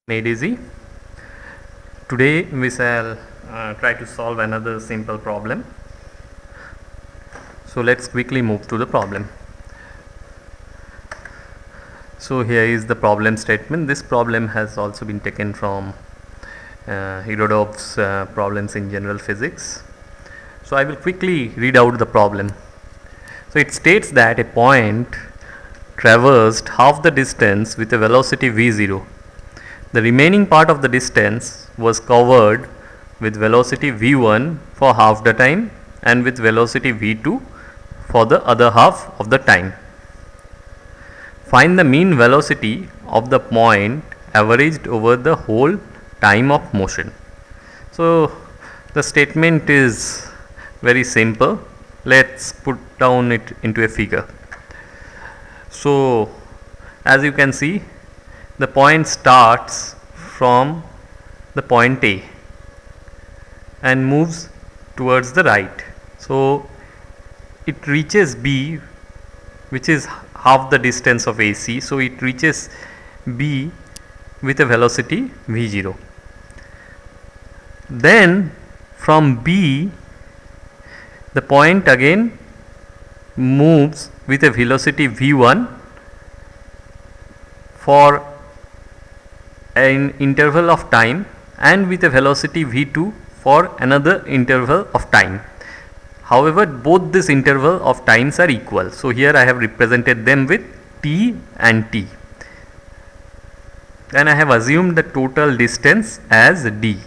Made easy. Today we shall try to solve another simple problem. So let's quickly move to the problem. So here is the problem statement. This problem has also been taken from Hirodov's problems in general physics. So I will quickly read out the problem. So it states that a point traversed half the distance with a velocity v0. The remaining part of the distance was covered with velocity v1 for half the time and with velocity v2 for the other half of the time. Find the mean velocity of the point averaged over the whole time of motion. So the statement is very simple. Let's put down it into a figure. So as you can see, the point starts from the point A and moves towards the right. So it reaches B, which is half the distance of AC. So it reaches B with a velocity v0. Then from B, the point again moves with a velocity v1 for an interval of time and with a velocity v2 for another interval of time. However, both this interval of times are equal. So here I have represented them with t and t. Then I have assumed the total distance as d.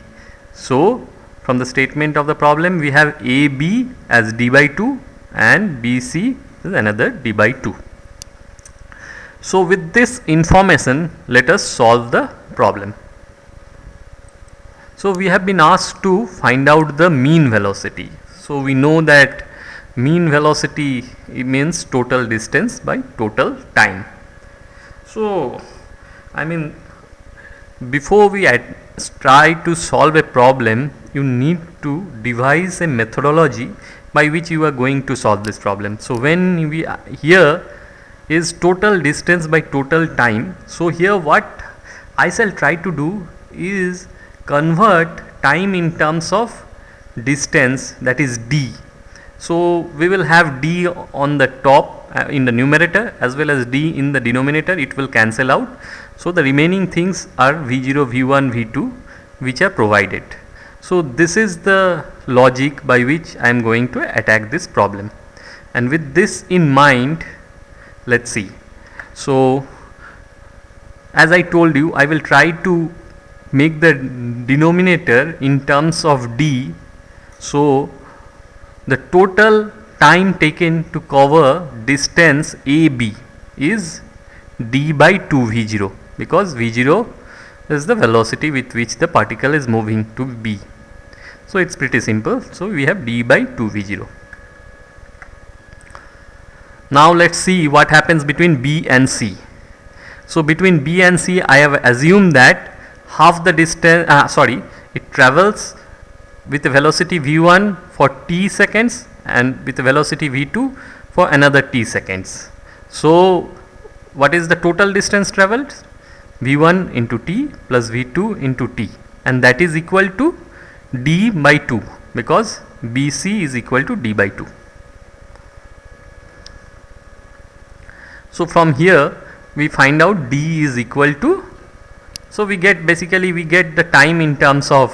So from the statement of the problem, we have AB as d by 2 and BC is another d by 2. So with this information, let us solve the problem. So we have been asked to find out the mean velocity. So we know that mean velocity means total distance by total time. So before we try to solve a problem, you need to devise a methodology by which you are going to solve this problem. So when we here is total distance by total time. So here what I shall try to do is convert time in terms of distance, that is d. So we will have d on the top in the numerator as well as d in the denominator. It will cancel out. So the remaining things are v0, v1, v2 which are provided. So this is the logic by which I am going to attack this problem, and with this in mind, let's see. So as I told you, I will try to make the denominator in terms of d. So the total time taken to cover distance AB is d by 2 v0, because v0 is the velocity with which the particle is moving to B. So it's pretty simple. So we have d by 2 v0. Now let's see what happens between B and C. So between B and C, I have assumed that half the distance, it travels with a velocity v1 for t seconds and with a velocity v2 for another t seconds. So what is the total distance travelled? v1 into t plus v2 into t, and that is equal to d by 2, because BC is equal to d by 2. So from here we find out d is equal to, so we get the time in terms of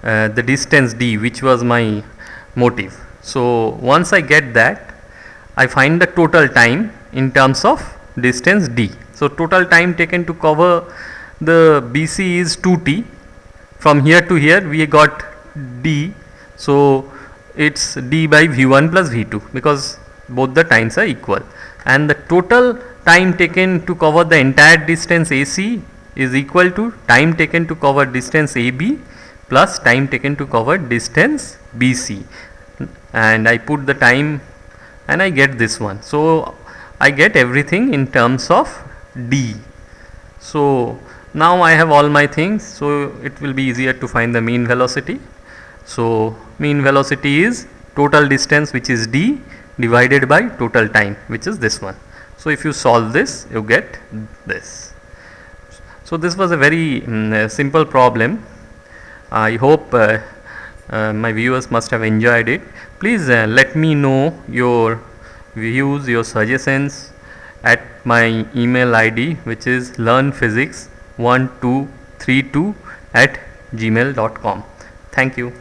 the distance d, which was my motive. So once I get that, I find the total time in terms of distance d. So total time taken to cover the BC is 2t. From here to here we got d, so it's d by v1 plus v2, because both the times are equal, and the total time taken to cover the entire distance AC is equal to time taken to cover distance AB plus time taken to cover distance BC, and I put the time and I get this one. So I get everything in terms of d. So now I have all my things, so it will be easier to find the mean velocity. So mean velocity is total distance, which is d, divided by total time, which is this one. So if you solve this, you get this. So So this was a very simple problem. I hope my viewers must have enjoyed it. Please let me know your views, your suggestions at my email ID, which is learnphysics1232@gmail.com. Thank you.